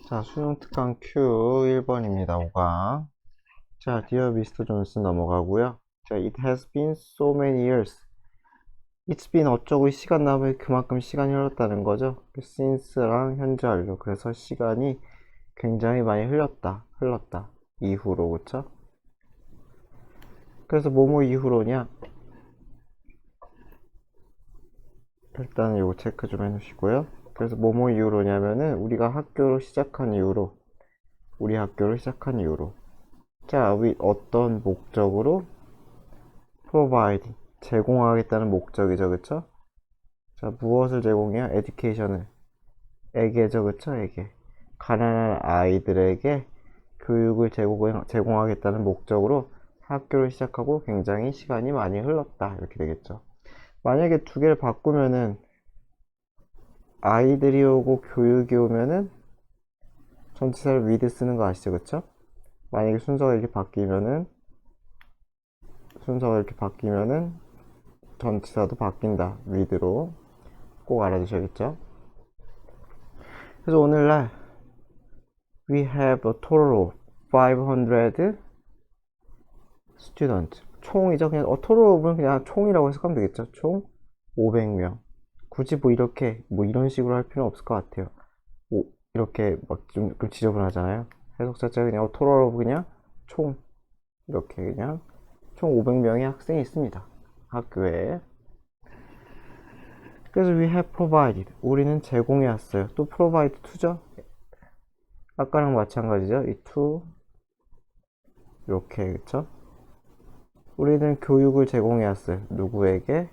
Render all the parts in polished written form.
자, 수능 특강 Q 1번입니다. 5강. 자, Dear Mr. Johnson 넘어가고요. 자, It has been so many years. It's been 어쩌고 시간 나면 그만큼 시간이 흘렀다는 거죠. since랑 현재 완료. 그래서 시간이 굉장히 많이 흘렀다. 이후로, 그쵸? 그래서 뭐뭐 이후로냐? 일단 요거 체크 좀 해놓으시고요. 그래서 뭐뭐 이후로냐면은 우리 학교를 시작한 이후로. 자, 어떤 목적으로? provide 제공하겠다는 목적이죠, 그쵸? 자, 무엇을 제공해요? education을 에게죠, 그쵸? 에게 가난한 아이들에게 교육을 제공하겠다는 목적으로 학교를 시작하고 굉장히 시간이 많이 흘렀다, 이렇게 되겠죠. 만약에 두 개를 바꾸면은 아이들이 오고 교육이 오면은 전치사를 with 쓰는 거 아시죠, 그쵸? 만약에 순서가 이렇게 바뀌면은 전치사도 바뀐다, with로. 꼭 알아두셔야겠죠. 그래서 오늘날 we have a total of 500 students. 총이죠. 그냥 total of는 그냥 총이라고 해석하면 되겠죠. 총 500명. 굳이 이런 식으로 할 필요는 없을 것 같아요. 이렇게 막 좀 지저분하잖아요. 해석 자체가 그냥 total of 그냥 총, 이렇게 그냥 총 500명의 학생이 있습니다, 학교에. 그래서 we have provided, 우리는 제공해 왔어요. 또 provide to죠. 아까랑 마찬가지죠. 이 to 이렇게, 그쵸? 우리는 교육을 제공해왔어요. 누구에게?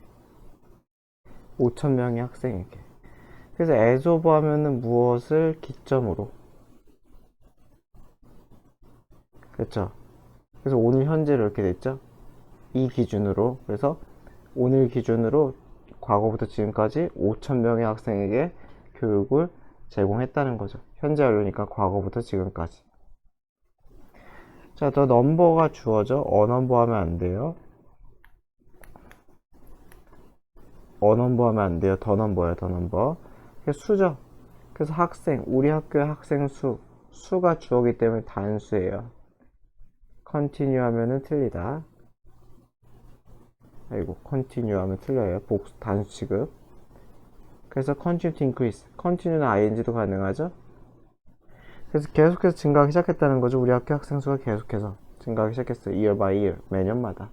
5,000명의 학생에게. 그래서 as of 하면은 무엇을 기점으로? 그렇죠? 그래서 오늘 현재로 이렇게 됐죠? 이 기준으로. 그래서 오늘 기준으로 과거부터 지금까지 5,000명의 학생에게 교육을 제공했다는 거죠. 현재 완료니까 과거부터 지금까지. 자, 더 넘버가 주어져. 어넘버 하면 안 돼요. 어넘버 하면 안 돼요. 더 넘버예요, 더 넘버. 수죠. 그래서 우리 학교의 학생 수가 주어기 때문에 단수예요. continue 하면은 틀리다. 아이고, continue 하면 틀려요. 단수 취급. 그래서 continue to increase. continue는 ing도 가능하죠. 그래서 계속해서 증가하기 시작했다는 거죠. 우리 학교 학생 수가 계속해서 증가하기 시작했어요. year by year. 매년마다.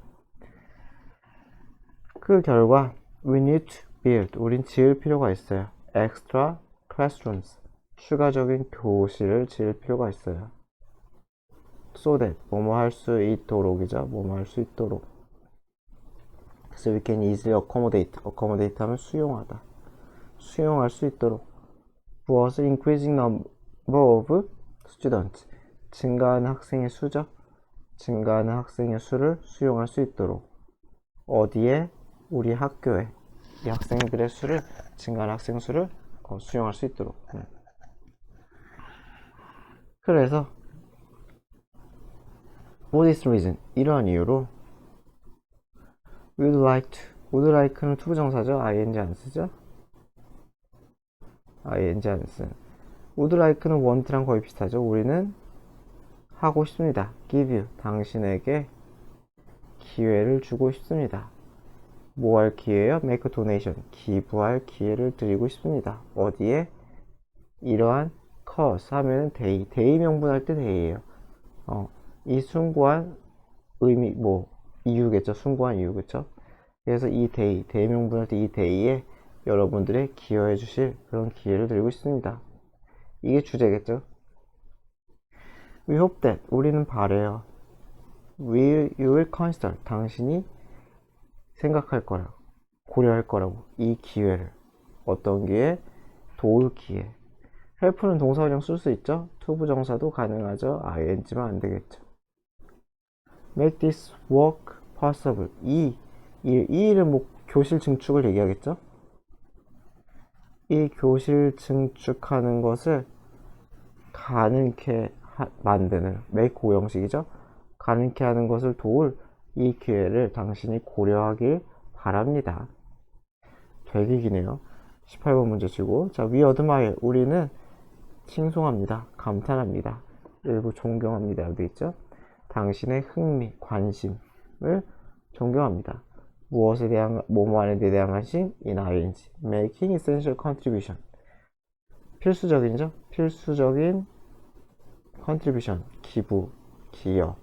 그 결과 we need to build. 우린 지을 필요가 있어요. extra classrooms. 추가적인 교실을 지을 필요가 있어요. so that 뭐뭐 할 수 있도록이죠. 뭐뭐 할 수 있도록. 그래서 we can easily accommodate 하면 수용할 수 있도록. 무엇을? increasing number of students. 증가하는 학생의 수죠. 증가하는 학생의 수를 수용할 수 있도록. 어디에? 우리 학교에. 이 학생들의 수를, 증가하는 학생 수를 수용할 수 있도록. 그래서 for this reason, 이러한 이유로 would like는 투부정사죠. ing 안 쓰죠. ing 안 쓴. would like는 want랑 거의 비슷하죠. 우리는 하고 싶습니다. give you, 당신에게 기회를 주고 싶습니다. 뭐 할 기회요? make a donation, 기부할 기회를 드리고 싶습니다. 어디에? 이러한 cause 하면은 day 명분할 때 day예요. 이 숭고한 의미, 이유겠죠. 숭고한 이유, 그쵸? 그래서 이 day 명분할 때 이 day에 여러분들의 기여해 주실 그런 기회를 드리고 싶습니다. 이게 주제겠죠. We hope that, 우리는 바래요. You will consider, 당신이 생각할 거라고, 고려할 거라고, 이 기회를. 어떤 기회? 도울 기회. help는 동사원형 쓸 수 있죠. 투부정사도 가능하죠. ing만 안 되겠죠. make this work possible. 이 일은 교실 증축을 얘기하겠죠. 이 교실 증축하는 것을 가능케 만드는 make 고형식이죠. 가능케 하는 것을 도울 이 기회를 당신이 고려하길 바랍니다. 되게 기네요. 18번 문제 치고. 자, we admire, 우리는 칭송합니다. 감탄합니다. 일부 존경합니다. 되어 있죠? 당신의 흥미, 관심을 존경합니다. 무엇에 대한, 뭐뭐하는 데 대한 관심, in ing, making essential contribution. 필수적인죠? 필수적인 contribution, 기부, 기여를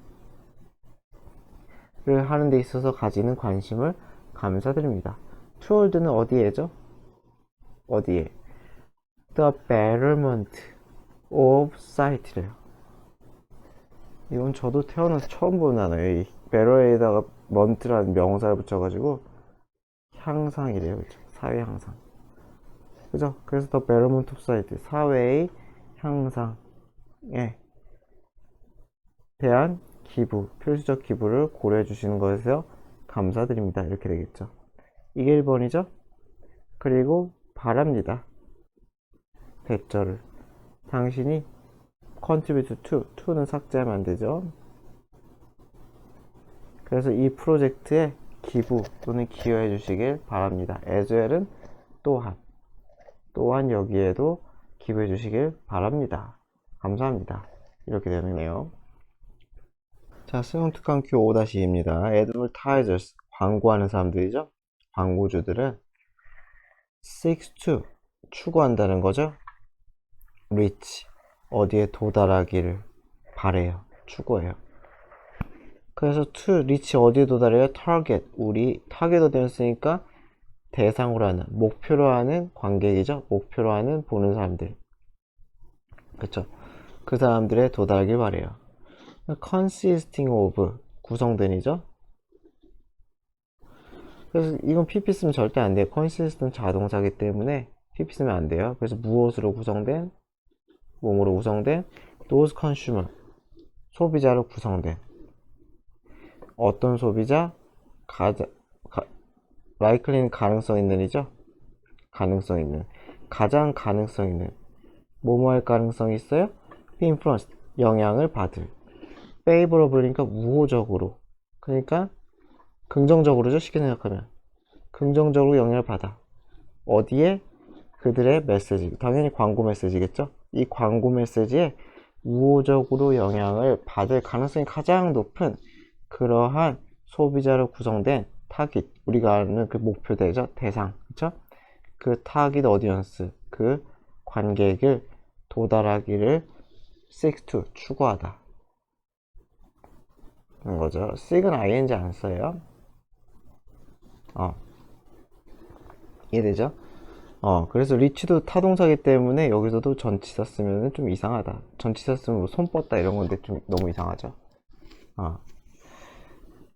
하는 데 있어서 가지는 관심을 감사드립니다. towards는 어디에죠? 어디에? The betterment of society래요. 이건 저도 태어나서 처음 보는 단어예요. 이 better에다가 mont라는 명사를 붙여가지고 향상이래요. 그죠? 사회 향상. 그죠? 그래서 The betterment of society, 사회의 향상에 대한 기부, 필수적 기부를 고려해 주시는 것에서 감사드립니다. 이렇게 되겠죠. 이게 1번이죠. 그리고 바랍니다. 대절을 당신이 contribute to는 삭제하면 안 되죠. 그래서 이 프로젝트에 기부 또는 기여해 주시길 바랍니다. as well은 또한 여기에도 기부해 주시길 바랍니다. 감사합니다. 이렇게 되네요. 자, 수능 특강 Q 5-2입니다. advertisers, 광고하는 사람들이죠. 광고주들은 seeks to, 추구한다는 거죠. reach, 어디에 도달하기를 바래요. 추구해요. 그래서 to reach 어디에 도달해요? target, 우리 타겟 어디였으니까 대상으로 하는, 목표로 하는 관객이죠. 목표로 하는 보는 사람들. 그쵸? 그 사람들에 도달하길 바래요. consisting of, 구성된이죠. 그래서 이건 PP 쓰면 절대 안 돼요. consist는 자동사기 때문에 PP 쓰면 안 돼요. 그래서 무엇으로 구성된, 몸으로 구성된, those consumer, 소비자로 구성된. 어떤 소비자? likely는 가능성 있는이죠. 가능성 있는. 가장 가능성 있는. 뭐뭐 할 가능성이 있어요? be influenced, 영향을 받을. favorable니까 우호적으로. 그러니까 긍정적으로죠. 쉽게 생각하면. 긍정적으로 영향을 받아. 어디에? 그들의 메시지. 당연히 광고 메시지겠죠. 이 광고 메시지에 우호적으로 영향을 받을 가능성이 가장 높은 그러한 소비자로 구성된 타깃, 우리가 아는 그 목표대죠. 대상. 그쵸? 그 타깃 어디언스, 그 관객을 도달하기를 seek to, 추구하다. 는 거죠. seek은 ing 안 써요. 이해되죠? 그래서 reach도 타동사기 때문에 여기서도 전치사 쓰면 좀 이상하다. 전치사 쓰면 뭐 손 뻗다 이런 건데 좀 너무 이상하죠?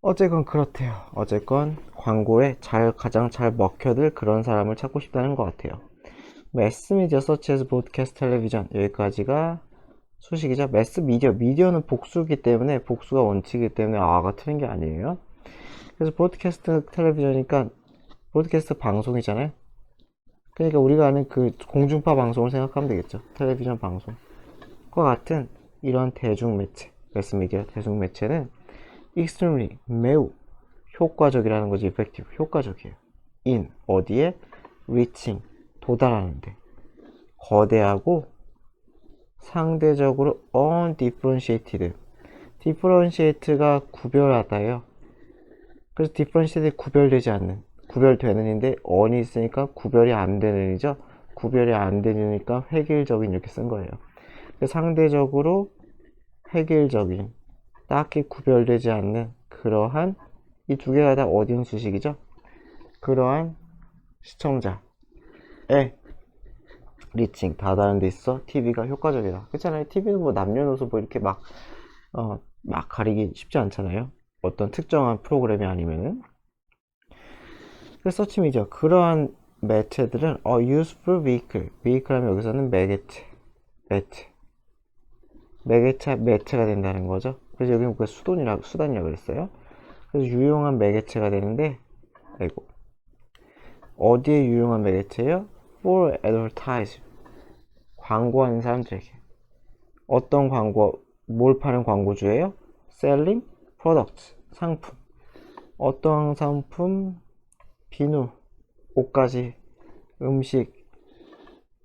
어쨌건 그렇대요. 어쨌건 광고에 가장 잘 먹혀들 그런 사람을 찾고 싶다는 것 같아요. 매스미디어 서치 에서 브로드캐스트 텔레비전, 여기까지가 수식이죠. 매스미디어, 미디어는 복수기 때문에, 복수가 원칙이기 때문에 아가 틀린 게 아니에요. 그래서 브로드캐스트 텔레비전이니까 브로드캐스트 방송이잖아요. 그러니까 우리가 아는 그 공중파 방송을 생각하면 되겠죠. 텔레비전 방송과 같은 이런 대중매체, 매스미디어 대중매체는 extremely, 매우 효과적이라는 거지. effective, 효과적이에요. in, 어디에? reaching, 도달하는데. 거대하고 상대적으로 undifferentiated, differentiate가 구별하다예요. 그래서 differentiated 구별되지 않는, 구별되는인데 on이 있으니까 구별이 안 되는이죠. 구별이 안 되니까 획일적인 이렇게 쓴 거예요. 상대적으로 획일적인, 딱히 구별되지 않는 그러한 이 두 개가 다 어디언 수식이죠. 그러한 시청자의 리칭, 다다른 데 있어 TV가 효과적이다. 그렇잖아요. TV는 뭐 남녀노소 뭐 이렇게 막 가리기 쉽지 않잖아요. 어떤 특정한 프로그램이 아니면은. 그래서 서치 미디어, 그러한 매체들은 useful vehicle, vehicle 하면 여기서는 매개체, 매체가 된다는 거죠. 그래서 여기는 그 수단이라고 그랬어요. 그래서 유용한 매개체가 되는데, 아이고, 어디에 유용한 매개체예요? For advertise, 광고하는 사람들에게. 어떤 광고, 뭘 파는 광고주예요? Selling products, 상품. 어떤 상품? 비누, 옷가지, 음식,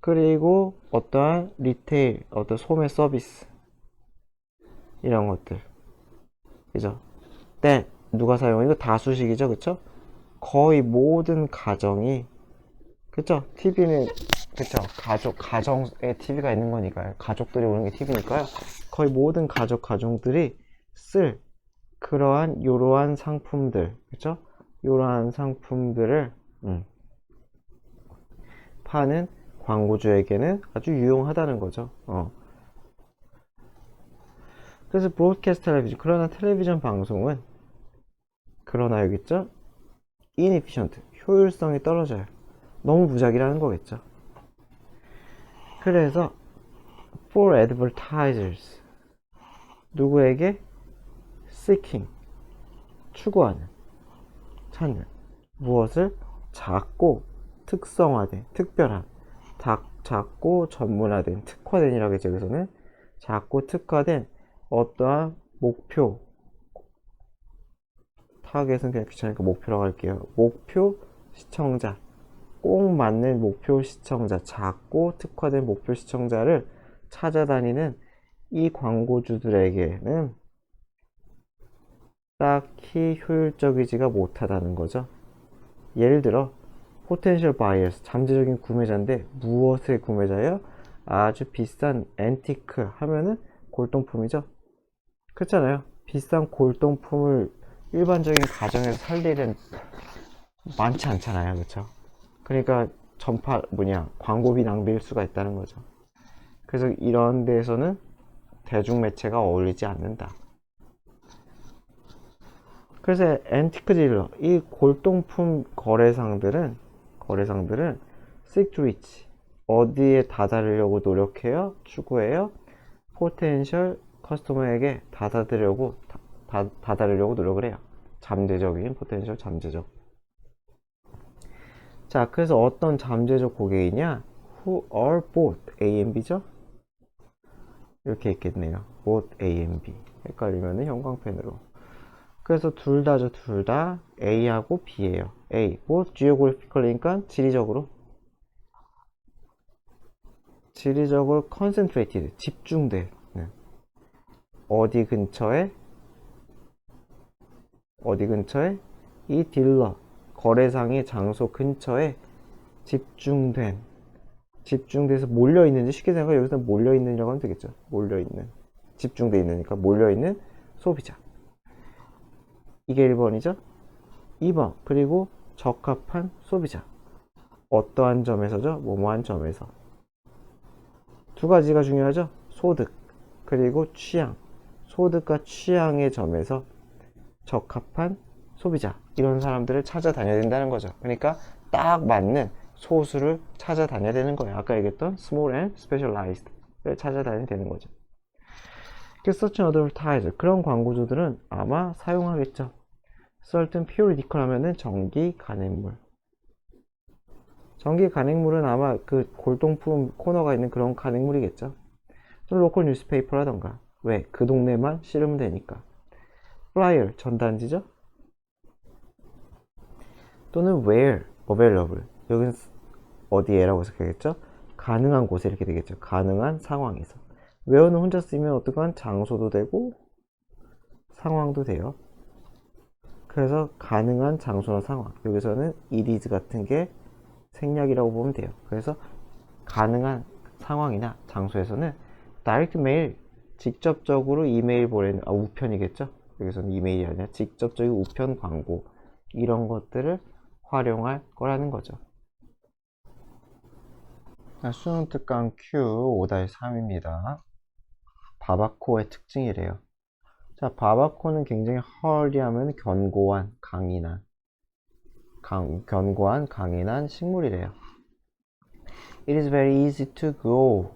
그리고 어떠한 리테일, 어떤 소매 서비스 이런 것들, 그죠? that 누가 사용해? 이거 다수식이죠, 그쵸? 거의 모든 가정이, 그쵸? TV는, 그쵸? 가정에 TV가 있는 거니까요. 가족들이 오는 게 TV니까요. 거의 모든 가정들이 쓸 그러한 요러한 상품들, 그쵸? 요러한 상품들을 파는 광고주에게는 아주 유용하다는 거죠. 그래서 브로드캐스트 텔레비전, 그러나 텔레비전 방송은, 그러나 여기 있죠? inefficient, 효율성이 떨어져요. 너무 부작이라는 거겠죠. 그래서 for advertisers, 누구에게? seeking, 추구하는, 찾는, 무엇을? 작고 특성화된, 특별한, 작고 전문화된, 특화된이라고 했죠. 여기서는 작고 특화된 어떠한 목표, 타겟은 그냥 귀찮으니까 목표라고 할게요. 목표 시청자, 꼭 맞는 목표 시청자, 작고 특화된 목표 시청자를 찾아다니는 이 광고주들에게는 딱히 효율적이지가 못하다는 거죠. 예를 들어 potential buyers, 잠재적인 구매자인데 무엇의 구매자예요? 아주 비싼 앤티크 하면은 골동품이죠. 그렇잖아요. 비싼 골동품을 일반적인 가정에서 살 일은 많지 않잖아요. 그렇죠? 그러니까 광고비 낭비일 수가 있다는 거죠. 그래서 이런 데에서는 대중매체가 어울리지 않는다. 그래서 앤티크 딜러, 이 골동품 거래상들은 seek to reach, 어디에 다다르려고 노력해요? 추구해요? 포텐셜 커스터머에게 다다르려고 노력을 해요. 잠재적인 포텐셜, 잠재적. 자, 그래서 어떤 잠재적 고객이냐? Who are both A and B죠? 이렇게 있겠네요. both A and B. 헷갈리면은 형광펜으로. 그래서 둘 다 A하고 B예요. A, both geographically니까 지리적으로 concentrated, 집중되는, 어디 근처에 이 딜러, 거래상의 장소 근처에 집중돼서 몰려있는지, 쉽게 생각하면 여기서 몰려있는이라고 하면 되겠죠. 몰려있는, 집중돼 있으니까 몰려있는 소비자. 이게 1번이죠. 2번, 그리고 적합한 소비자. 어떠한 점에서죠? 뭐뭐한 점에서. 두 가지가 중요하죠. 소득, 그리고 취향. 소득과 취향의 점에서 적합한 소비자, 이런 사람들을 찾아다녀야 된다는 거죠. 그러니까 딱 맞는 소수를 찾아다녀야 되는 거예요. 아까 얘기했던 small and specialized를 찾아다녀야 되는 거죠. Such an advertiser, 그런 광고주들은 아마 사용하겠죠. certain periodical 하면은 정기 간행물. 정기 간행물은 아마 그 골동품 코너가 있는 그런 간행물이겠죠. 좀 로컬 뉴스페이퍼라던가. 왜? 그 동네만 실으면 되니까. flyer, 전단지죠. 또는 where available, 여기는 어디에라고 해석하겠죠. 가능한 곳에 이렇게 되겠죠. 가능한 상황에서. where는 혼자 쓰면 어떠한 장소도 되고 상황도 돼요. 그래서 가능한 장소나 상황, 여기서는 it is 같은 게 생략이라고 보면 돼요. 그래서 가능한 상황이나 장소에서는 direct mail, 직접적으로 이메일 보내는, 우편이겠죠. 여기서는 이메일이 아니라 직접적인 우편 광고, 이런 것들을 활용할 거라는 거죠. 수능 특강 Q 5-3입니다. 바바코의 특징이래요. 자, 바바코는 굉장히 헐리하면 견고한, 강인한 식물이래요. It is very easy to grow.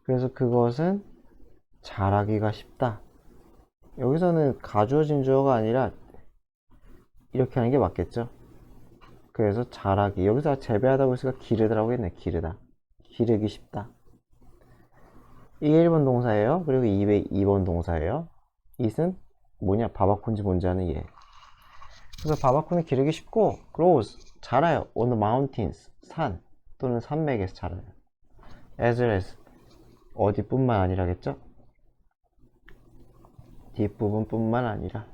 그래서 그것은 자라기가 쉽다. 여기서는 가주어진 주어가 아니라 이렇게 하는 게 맞겠죠. 그래서 자라기, 여기서 재배하다고 했으니까 기르다라고 했네. 기르기 쉽다. 이게 1번 동사예요. 그리고 2번 동사예요. it은 뭐냐? 바바코인지 뭔지 아는 얘. 그래서 바바코는 기르기 쉽고 grows, 자라요. on the mountains, 산 또는 산맥에서 자라요. as well as 어디뿐만 아니라겠죠? 뒷부분뿐만 아니라.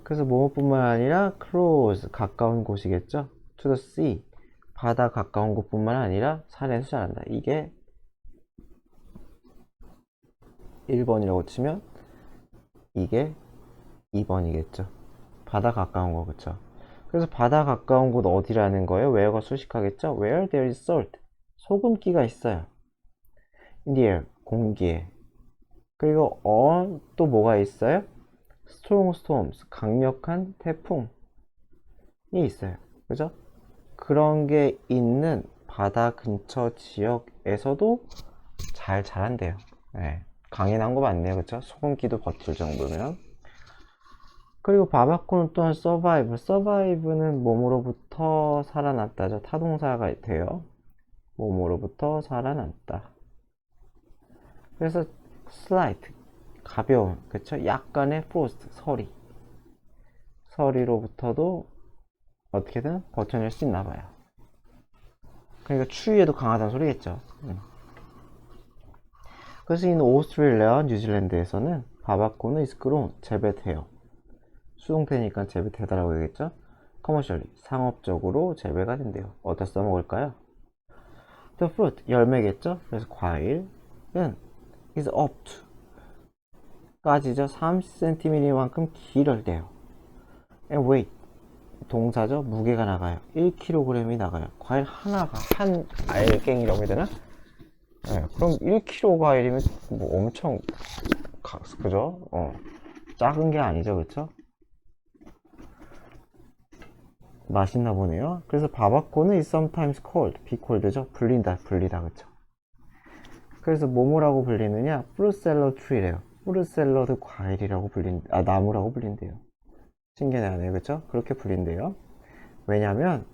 그래서 뭐뿐만 아니라 close 가까운 곳이겠죠? to the sea 바다 가까운 곳뿐만 아니라 산에서 자란다. 이게 1번이라고 치면 이게 2번이겠죠. 바다 가까운 거, 그쵸? 그래서 바다 가까운 곳 어디라는 거예요? where가 수식하겠죠? where there is salt 소금기가 있어요. in the air 공기에. 그리고 on 또 뭐가 있어요? strong storms 강력한 태풍이 있어요. 그죠? 그런 게 있는 바다 근처 지역에서도 잘 자란대요. 네. 강인한 거 맞네요. 그쵸? 소금기도 버틸 정도면. 그리고 바바코는 또한 survive는 몸으로부터 살아났다죠. 타동사가 돼요. 몸으로부터 살아났다. 그래서 slight 가벼운, 그쵸? 약간의 frost 서리로부터도 어떻게든 버텨낼 수 있나 봐요. 그러니까 추위에도 강하다는 소리겠죠. 그래서 이 오스트레일리아, 뉴질랜드에서는 바바코는 is grown, 재배돼요. 수동태니까 재배되다라고 얘기했죠. commercially, 상업적으로 재배가 된대요. 어디다 써먹을까요? the fruit, 열매겠죠. 그래서 과일은 is up to 까지죠. 30cm만큼 길어대요. and weight, 동사죠. 무게가 나가요. 1kg이 나가요. 과일 하나가 한 알갱이라고 해야 되나? 네, 그럼 1kg 과일이면 뭐 엄청 그죠? 작은 게 아니죠, 그쵸? 맛있나 보네요. 그래서 바바코는 is sometimes called, be called죠? 불리다, 그쵸? 그래서 뭐뭐라고 불리느냐? fruit salad tree래요. fruit salad 과일이라고 나무라고 불린대요. 신기하네요, 그쵸? 그렇게 불린대요. 왜냐면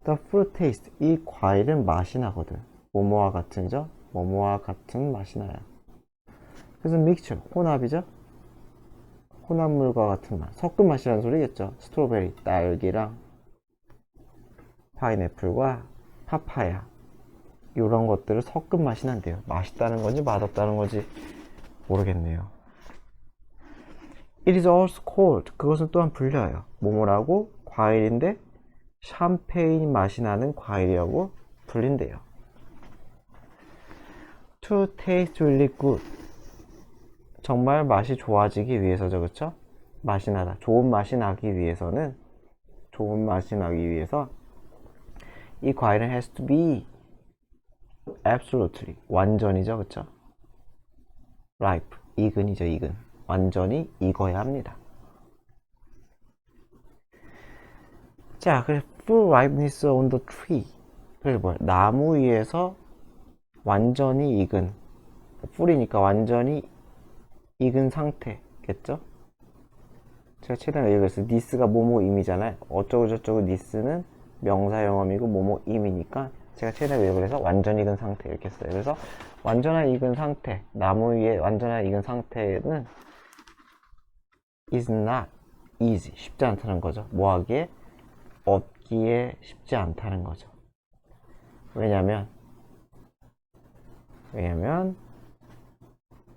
the fruit taste, 이 과일은 맛이 나거든. 뭐뭐와 같은죠? 뭐뭐와 같은 맛이 나요. 그래서 mixture, 혼합이죠? 혼합물과 같은 맛, 섞은 맛이라는 소리겠죠. 스트로베리, 딸기랑 파인애플과 파파야 이런 것들을 섞은 맛이 난대요. 맛있다는 건지 맛없다는 건지 모르겠네요. It is also called, 그것은 또한 불려요. 뭐뭐라고? 과일인데 샴페인 맛이 나는 과일이라고 불린대요. To taste really good, 정말 맛이 좋아지기 위해서죠. 그쵸? 맛이 나다. 좋은 맛이 나기 위해서 이 과일은 has to be absolutely, 완전이죠. 그쵸? ripe, 익은이죠. 익은. 완전히 익어야 합니다. 자, 그래서 full ripeness on the tree. 그래서 뭐야? 나무 위에서 완전히 익은, full이니까 완전히 익은 상태겠죠? 제가 최대한 외우겠어요. 니스가 뭐뭐임이잖아요. 어쩌고저쩌고 니스는 명사 영어이고 뭐뭐임이니까 제가 최대한 외우고 해서 완전 익은 상태 이렇게 써요. 그래서 완전한 익은 상태, 나무 위에 완전한 익은 상태는 is not easy, 쉽지 않다는 거죠. 뭐 하기에? 얻기에 쉽지 않다는 거죠. 왜냐면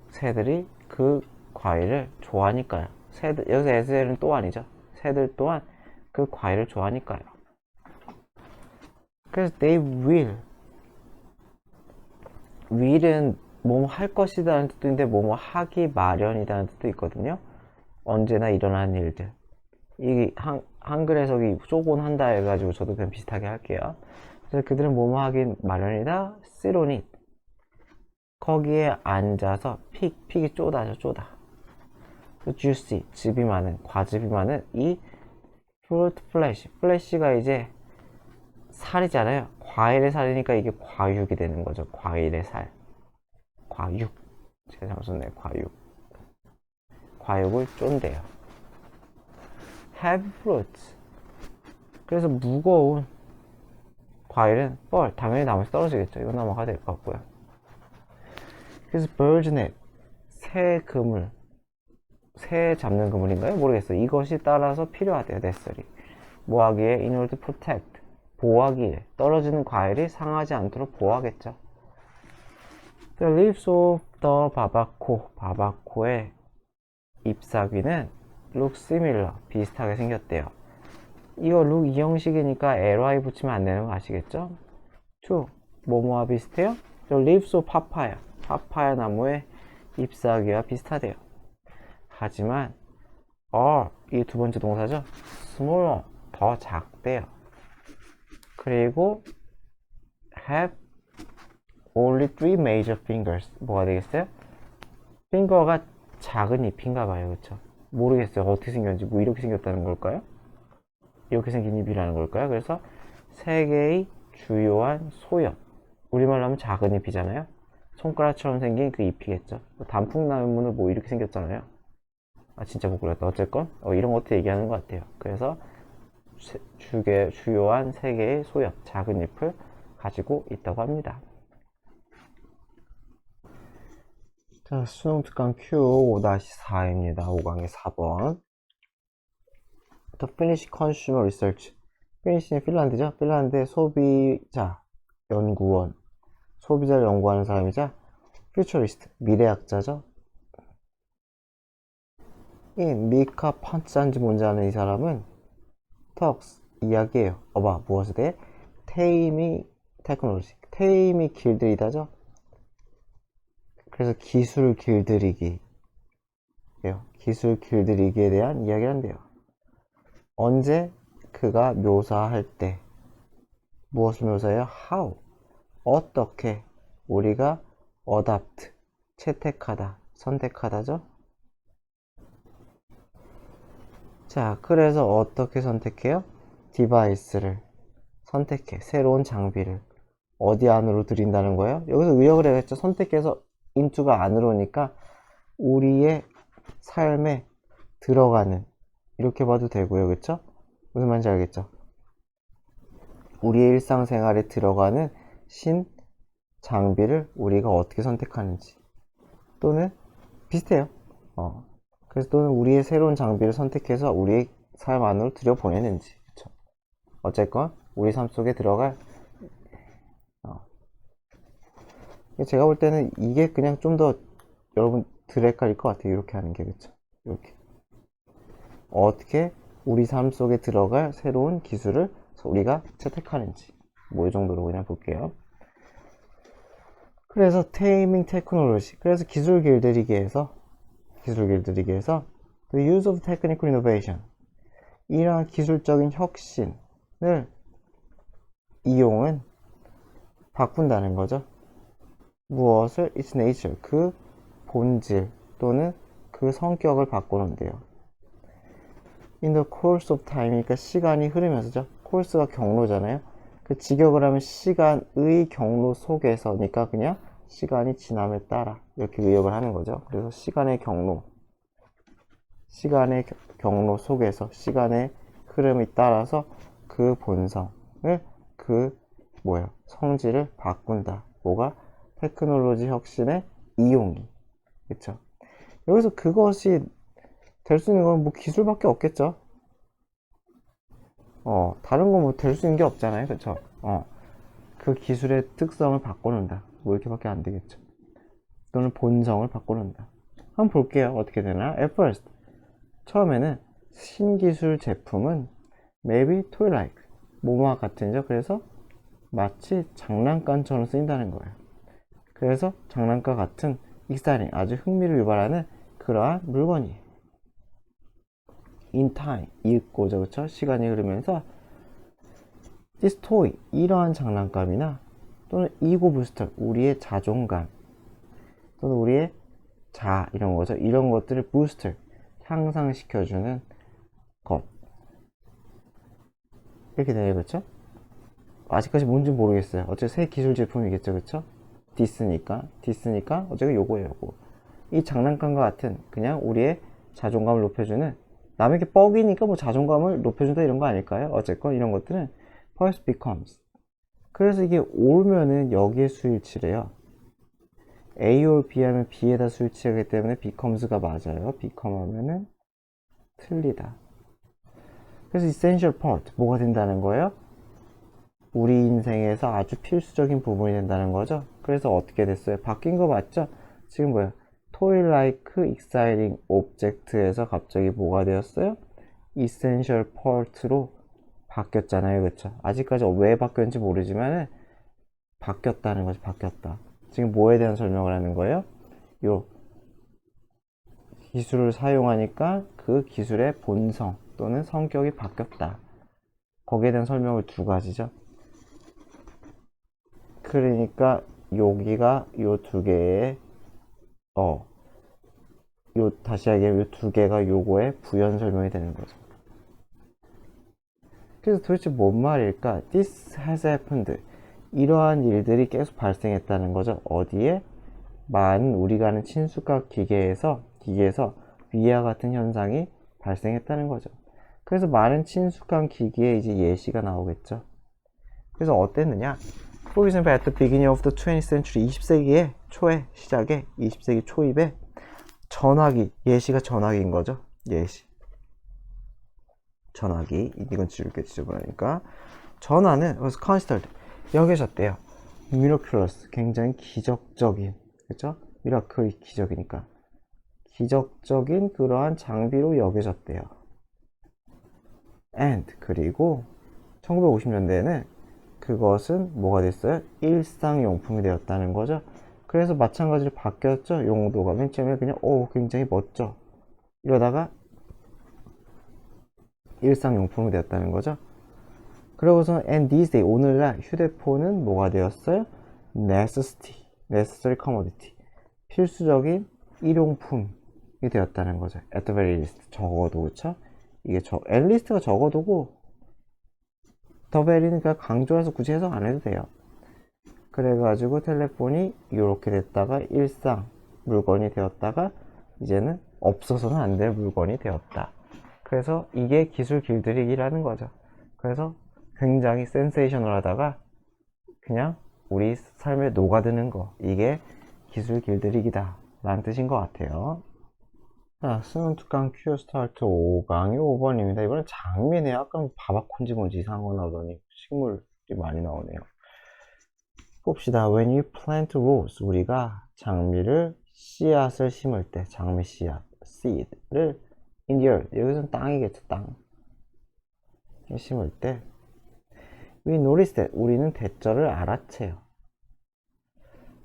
새들이 그 과일을 좋아하니까요. 여기서 SL은 또 아니죠. 새들 또한 그 과일을 좋아하니까요. 그래서 they will은 뭐뭐 할 것이다라는 뜻도 있는데 뭐뭐 하기 마련이라는 뜻도 있거든요. 언제나 일어나는 일들. 이 한글 해석이 쪼곤 한다 해가지고 저도 그냥 비슷하게 할게요. 그래서 그들은 뭐뭐 하기 마련이다. sit on it, 거기에 앉아서 픽이 쪼다죠. 쪼다. juicy, 즙이 많은, 과즙이 많은 이 fruit flesh가 이제 살이잖아요. 과일의 살이니까 이게 과육이 되는 거죠. 과일의 살, 과육. 제가 잘못 썼네요. 과육을 쫀대요. heavy fruits, 그래서 무거운 과일은 fall, 당연히 나무에서 떨어지겠죠. 이거 넘어가야 될 것 같고요. 그래서 birds net, 새 잡는 그물인가요? 모르겠어요. 이것이 따라서 필요하대요. necessary. 뭐 하기에? in order to protect, 보호하기 위해 떨어지는 과일이 상하지 않도록 보호하겠죠. The leaves of the 바바코의 잎사귀는 look similar, 비슷하게 생겼대요. 이거 look 이 형식이니까 ly 붙이면 안 되는 거 아시겠죠? to, 뭐뭐와 비슷해요? The leaves of papaya, 파파야 나무의 잎사귀와 비슷하대요. 하지만 이 두 번째 동사죠? smaller, 더 작대요. 그리고 have only three major fingers. 뭐가 되겠어요? finger가 작은 잎인가 봐요. 그쵸? 모르겠어요. 어떻게 생겼는지. 뭐 이렇게 생겼다는 걸까요? 이렇게 생긴 잎이라는 걸까요? 그래서 세 개의 주요한 소엽. 우리말로 하면 작은 잎이잖아요. 손가락처럼 생긴 그 잎이겠죠. 단풍나무는 뭐 이렇게 생겼잖아요. 진짜 못 그렸다. 어쨌건 이런 것도 얘기하는 것 같아요. 그래서 주요한 세 개의 소엽, 작은 잎을 가지고 있다고 합니다. 자, 수능 특강 Q 5-4입니다. 5강의 4번. The Finnish Consumer Research. 피니시는 핀란드죠? 핀란드의 소비자 연구원. 소비자를 연구하는 사람이자 퓨처리스트, 미래학자죠? 이 미카 판찬지 뭔지 아는 이 사람은 talks, 이야기해요. 무엇에 대해? 테이미 테크놀로지. 테이미 길들이다죠? 그래서 기술 길들이기. 기술 길들이기에 대한 이야기를 한대요. 언제? 그가 묘사할 때. 무엇을 묘사해요? how. 어떻게 우리가 adopt, 채택하다, 선택하다죠? 자, 그래서 어떻게 선택해요? 디바이스를 선택해. 새로운 장비를 어디 안으로 들인다는 거예요? 여기서 의역을 해야겠죠. 선택해서 into가 안으로 오니까 우리의 삶에 들어가는, 이렇게 봐도 되고요. 그쵸? 무슨 말인지 알겠죠? 우리의 일상생활에 들어가는 신 장비를 우리가 어떻게 선택하는지, 또는 비슷해요. 그래서 또는 우리의 새로운 장비를 선택해서 우리의 삶 안으로 들여보내는지. 그쵸? 어쨌건 우리 삶 속에 들어갈 제가 볼 때는 이게 그냥 좀 더 여러분들 헷갈릴 것 같아요. 이렇게 하는 게. 그쵸? 이렇게 어떻게 우리 삶 속에 들어갈 새로운 기술을 우리가 채택하는지, 뭐 이 정도로 그냥 볼게요. 그래서 테이밍 테크놀로지, 그래서 기술 길들이기에서 the use of technical innovation, 이러한 기술적인 혁신을 이용은 바꾼다는 거죠. 무엇을? its nature, 그 본질 또는 그 성격을 바꾸는데요. in the course of time, 그러니까 시간이 흐르면서죠. course가 경로잖아요. 그 직역을 하면 시간의 경로 속에서니까 그냥 시간이 지남에 따라 이렇게 의역을 하는 거죠. 그래서 시간의 경로 속에서 시간의 흐름에 따라서 그 본성을, 그 성질을 바꾼다. 뭐가? 테크놀로지 혁신의 이용이. 그쵸? 여기서 그것이 될 수 있는 건 뭐 기술밖에 없겠죠. 다른 거 뭐 될 수 있는 게 없잖아요. 그쵸? 그 기술의 특성을 바꿔놓는다. 뭐 이렇게밖에 안 되겠죠. 또는 본성을 바꿔놓는다. 한번 볼게요. 어떻게 되나? At first, 처음에는 신기술 제품은 maybe toy like, 뭐뭐와 같은죠. 그래서 마치 장난감처럼 쓰인다는 거예요. 그래서 장난감 같은 exciting, 아주 흥미를 유발하는 그러한 물건이에요. in time, 이윽고죠. 그쵸? 시간이 흐르면서 this toy, 이러한 장난감이나 또는 ego booster, 우리의 자존감 또는 우리의 이런 거죠. 이런 것들을 booster, 향상시켜주는 것, 이렇게 되네요. 그쵸? 아직까지 뭔지 모르겠어요. 어차피 새 기술 제품이겠죠. 그쵸? 디스니까 어차피 요거예요. 요거. 이 장난감과 같은 그냥 우리의 자존감을 높여주는, 남에게 뻑이니까 뭐 자존감을 높여준다 이런 거 아닐까요? 어쨌건 이런 것들은 first becomes, 그래서 이게 오면은 여기에 수일치래요. A or B 하면 B에다 수일치하기 때문에 becomes가 맞아요. become 하면은 틀리다. 그래서 essential part, 뭐가 된다는 거예요? 우리 인생에서 아주 필수적인 부분이 된다는 거죠. 그래서 어떻게 됐어요? 바뀐 거 맞죠? 지금 뭐야? toy like exciting object에서 갑자기 뭐가 되었어요? essential part로 바뀌었잖아요. 그쵸? 아직까지 왜 바뀌었는지 모르지만 바뀌었다는 거죠. 바뀌었다. 지금 뭐에 대한 설명을 하는 거예요? 요 기술을 사용하니까 그 기술의 본성 또는 성격이 바뀌었다. 거기에 대한 설명을 두 가지죠. 그러니까 여기가 요 두 개의 다시 하기에 요 두 개가 요거의 부연 설명이 되는 거죠. 그래서 도대체 뭔 말일까? This has happened. 이러한 일들이 계속 발생했다는 거죠. 어디에? 많은 우리가 아는 친숙한 기계에서 위와 같은 현상이 발생했다는 거죠. 그래서 많은 친숙한 기기에 이제 예시가 나오겠죠. 그래서 어땠느냐? For example, at the beginning of the 20th century, 20세기의 초에, 시작에, 20세기 초입에 전화기, 예시가 전화기인 거죠. 예시. 전화기. 이건 지저분하니까. 전화는 was considered, 여겨졌대요. miraculous, 굉장히 기적적인, 그렇죠? 미라클이 기적이니까. 기적적인 그러한 장비로 여겨졌대요. And, 그리고 1950년대에는 그것은 뭐가 됐어요? 일상용품이 되었다는 거죠. 그래서 마찬가지로 바뀌었죠. 용도가 맨 처음에 그냥 굉장히 멋져 이러다가 일상용품이 되었다는 거죠. 그러고서 and these days, 오늘날 휴대폰은 뭐가 되었어요? necessary commodity, 필수적인 일용품이 되었다는 거죠. at the very least, 적어도. 그쵸? 이게 at least가 적어도고 더 베리니까 강조해서 굳이 해석 안 해도 돼요. 그래가지고 텔레폰이 이렇게 됐다가 일상 물건이 되었다가 이제는 없어서는 안 될 물건이 되었다. 그래서 이게 기술 길들이기라는 거죠. 그래서 굉장히 센세이셔널하다가 그냥 우리 삶에 녹아드는 거, 이게 기술 길들이기다 라는 뜻인 것 같아요. 자, 수능 특강 큐 스타트 5강이 5번입니다. 이번엔 장미네요. 아까 바바콘지 뭔지 이상한 거 나오더니 식물이 많이 나오네요. 봅시다. When you plant rose, 우리가 장미를 씨앗을 심을 때, 장미 씨앗, seed를 in the earth, 여기서는 땅이겠죠, 땅. 심을 때 we notice that, 우리는 대절을 알아채요.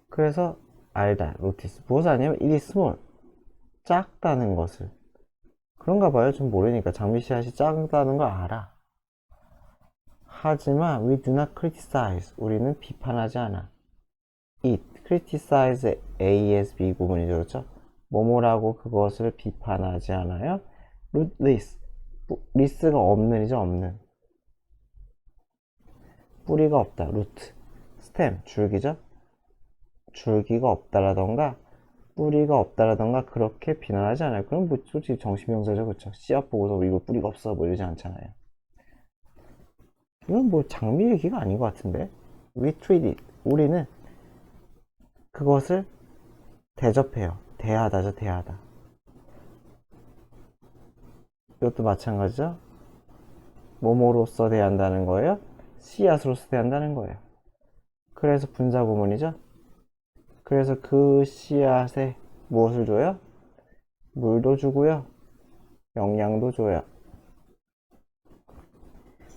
그래서 알다, notice, 무엇을 아냐면 it is small, 작다는 것을. 그런가 봐요. 좀 모르니까. 장미 씨앗이 작다는 걸 알아. 하지만 we do not criticize, 우리는 비판하지 않아. it, criticize, ASB 구문이죠. 그렇죠? 뭐뭐라고 그것을 비판하지 않아요. rootless, 리스가 없는이죠. 없는. 뿌리가 없다. root. stem, 줄기죠. 줄기가 없다라던가 뿌리가 없다라던가 그렇게 비난하지 않아요. 그럼 뭐 솔직히 정신병자죠. 그쵸? 씨앗 보고서 이거 뿌리가 없어 뭐 이러지 않잖아요. 이건 뭐 장미 얘기가 아닌 것 같은데. We treat it, 우리는 그것을 대접해요. 대하다죠. 대하다. 이것도 마찬가지죠. 뭐뭐로서 대한다는 거예요. 씨앗으로서 대한다는 거예요. 그래서 분사구문이죠. 그래서 그 씨앗에 무엇을 줘요? 물도 주고요. 영양도 줘요.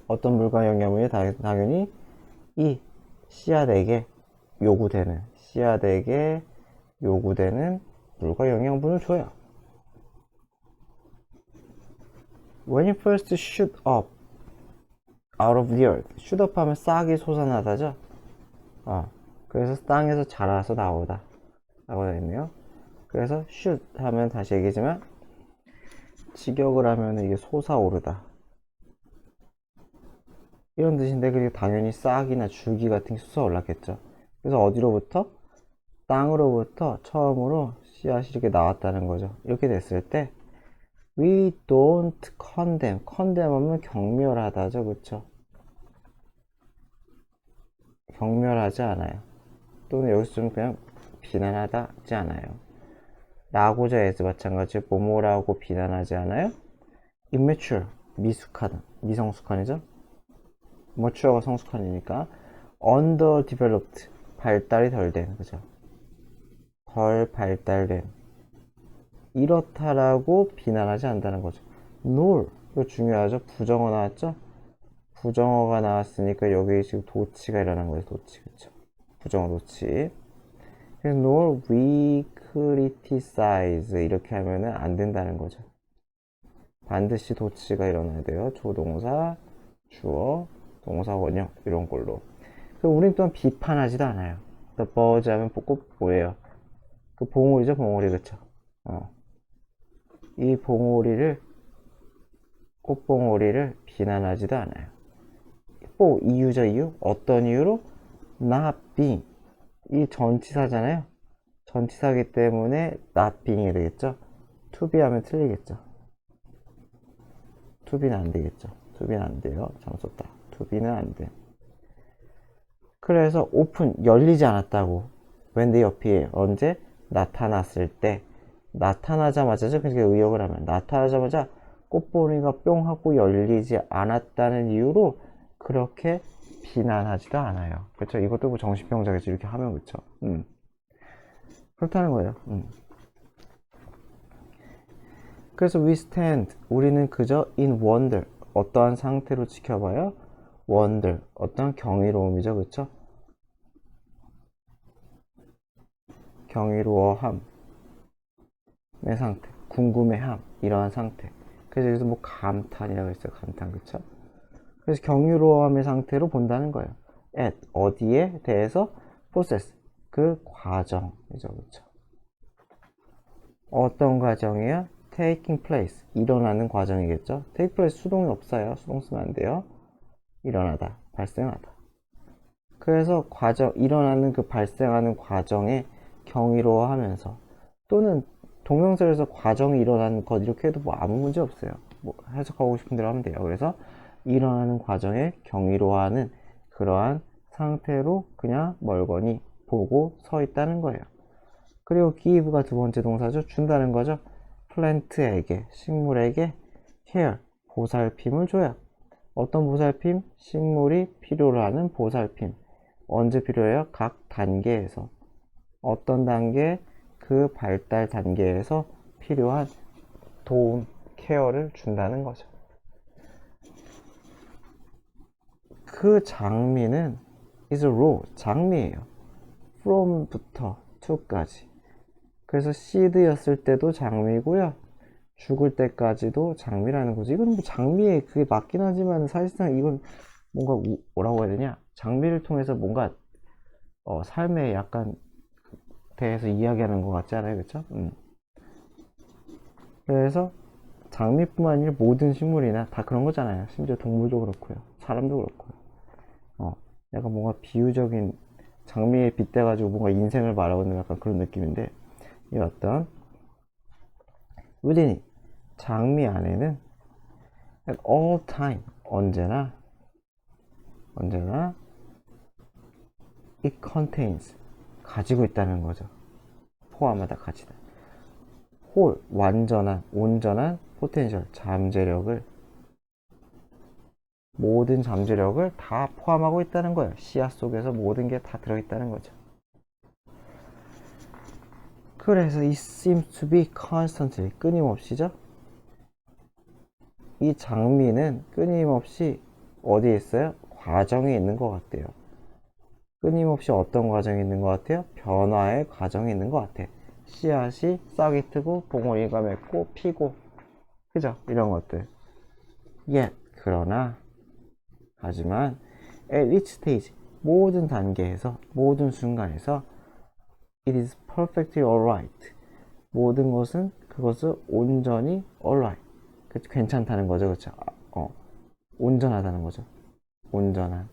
어떤 물과 영양분이 당연히 이 씨앗에게 요구되는 물과 영양분을 줘요. When you first shoot up out of the earth, shoot up 하면 싹이 솟아나다죠. 그래서 땅에서 자라서 나오다 라고 되어 있네요. 그래서 shoot 하면 다시 얘기하지만 직역을 하면 이게 솟아오르다 이런 뜻인데, 그리고 당연히 싹이나 줄기 같은 게 솟아올랐겠죠. 그래서 어디로부터? 땅으로부터 처음으로 씨앗이 이렇게 나왔다는 거죠. 이렇게 됐을 때 we don't condemn, condemn하면 경멸하다죠. 그쵸? 경멸하지 않아요. 또는 여기서 좀 그냥 비난하지 않아요. 라고자 해서 마찬가지 뭐뭐라고 비난하지 않아요. immature, 미숙하다, 미성숙한이죠. mature가 성숙한이니까 underdeveloped 발달이 덜 된, 그죠? 덜 발달된 이렇다라고 비난하지 않는다는 거죠. nor 이거 중요하죠. 부정어 나왔죠? 부정어가 나왔으니까 여기 지금 도치가 일어난 거예요. 도치, 그쵸? 부정어 도치. 그래서 nor we criticize 이렇게 하면은 안 된다는 거죠. 반드시 도치가 일어나야 돼요. 조동사, 주어, 동사 원형 이런 걸로. 그럼 우린 또한 비판하지도 않아요. the birds 하면 꼭 뭐예요? 그 봉오리죠, 봉오리, 그쵸? 이 봉오리를, 꽃봉오리를 비난하지도 않아요. 뭐 이유죠, 이유? 어떤 이유로? not being. 이 전치사잖아요. 전치사기 때문에 not being이 되겠죠. to be 하면 틀리겠죠. to be는 안 되겠죠. to be는 안 돼요. 잘못 썼다. to be는 안 돼. 그래서 오픈, 열리지 않았다고. when they appear, 언제? 나타났을 때. 나타나자마자죠. 그러니까 의역을 하면 나타나자마자 꽃보리가 뿅 하고 열리지 않았다는 이유로 그렇게 비난하지도 않아요. 그렇죠? 이것도 뭐 정신병자겠죠. 이렇게 하면 그렇죠. 그렇다는 거예요. 그래서 we stand, 우리는 그저 in wonder, 어떠한 상태로 지켜봐요? wonder, 어떤 경이로움이죠. 그렇죠? 경이로워함 의 상태, 궁금해함, 이러한 상태. 그래서 여기서 뭐 감탄이라고 했어요. 감탄, 그쵸? 그래서 경이로워함의 상태로 본다는 거예요. at, 어디에 대해서 process, 그 과정이죠. 그쵸? 어떤 과정이에요? taking place, 일어나는 과정이겠죠? take place 수동이 없어요. 수동 쓰면 안 돼요. 일어나다, 발생하다. 그래서 과정, 일어나는 그 발생하는 과정에 경이로워하면서, 또는 동명사에서 과정이 일어나는 것 이렇게 해도 뭐 아무 문제 없어요. 뭐 해석하고 싶은 대로 하면 돼요. 그래서 일어나는 과정에 경이로워하는 그러한 상태로 그냥 멀거니 보고 서 있다는 거예요. 그리고 give가 두 번째 동사죠. 준다는 거죠. 플랜트에게, 식물에게 care, 보살핌을 줘요. 어떤 보살핌? 식물이 필요로 하는 보살핌. 언제 필요해요? 각 단계에서. 어떤 단계? 그 발달 단계에서 필요한 도움, 케어를 준다는 거죠. 그 장미는 is raw, 장미예요. from부터 to까지. 그래서 seed였을 때도 장미고요. 죽을 때까지도 장미라는 거죠. 이건 뭐 장미에 그게 맞긴 하지만 사실상 이건 뭔가 뭐라고 해야 되냐? 장미를 통해서 뭔가 삶에 약간 대해서 이야기하는 것 같지 않아요? 그쵸? 그래서 장미뿐만 아니라 모든 식물이나 다 그런 거잖아요. 심지어 동물도 그렇고요. 사람도 그렇고요. 약간 뭔가 비유적인 장미에 빗대가지고 뭔가 인생을 말하고 있는 약간 그런 느낌인데, 이 어떤 within 장미 안에는 at all time 언제나 it contains 가지고 있다는 거죠. 포함하다, 가지다. 홀, 완전한, 온전한 포텐셜, 잠재력을, 모든 잠재력을 다 포함하고 있다는 거예요. 씨앗 속에서 모든 게 다 들어있다는 거죠. 그래서 it seems to be constantly, 끊임없이죠. 이 장미는 끊임없이 어디에 있어요? 과정에 있는 것 같대요. 끊임없이 어떤 과정이 있는 것 같아요? 변화의 과정이 있는 것 같아. 씨앗이 싹이 트고 봉오리가 맺고 피고, 그죠? 이런 것들. Yet, 그러나, 하지만 at each stage, 모든 단계에서, 모든 순간에서 it is perfectly alright. 모든 것은 그것을 온전히 alright. 괜찮다는 거죠, 그렇죠? 온전하다는 거죠. 온전한.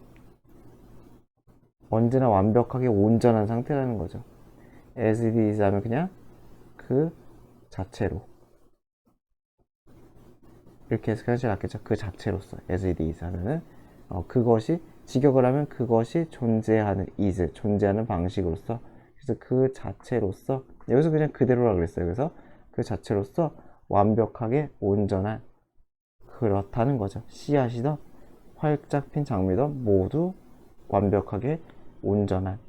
언제나 완벽하게 온전한 상태라는 거죠. as it is 하면 그냥 그 자체로. 이렇게 해석하지 않겠죠. 그 자체로서 as it is 하면은 그것이, 직역을 하면 그것이 존재하는 is, 존재하는 방식으로서, 그래서 그 자체로서, 여기서 그냥 그대로라고 그랬어요. 그래서 그 자체로서 완벽하게 온전한, 그렇다는 거죠. 씨앗이더 활짝 핀 장미도 모두 완벽하게 온전한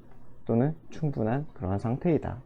또는 충분한 그러한 상태이다.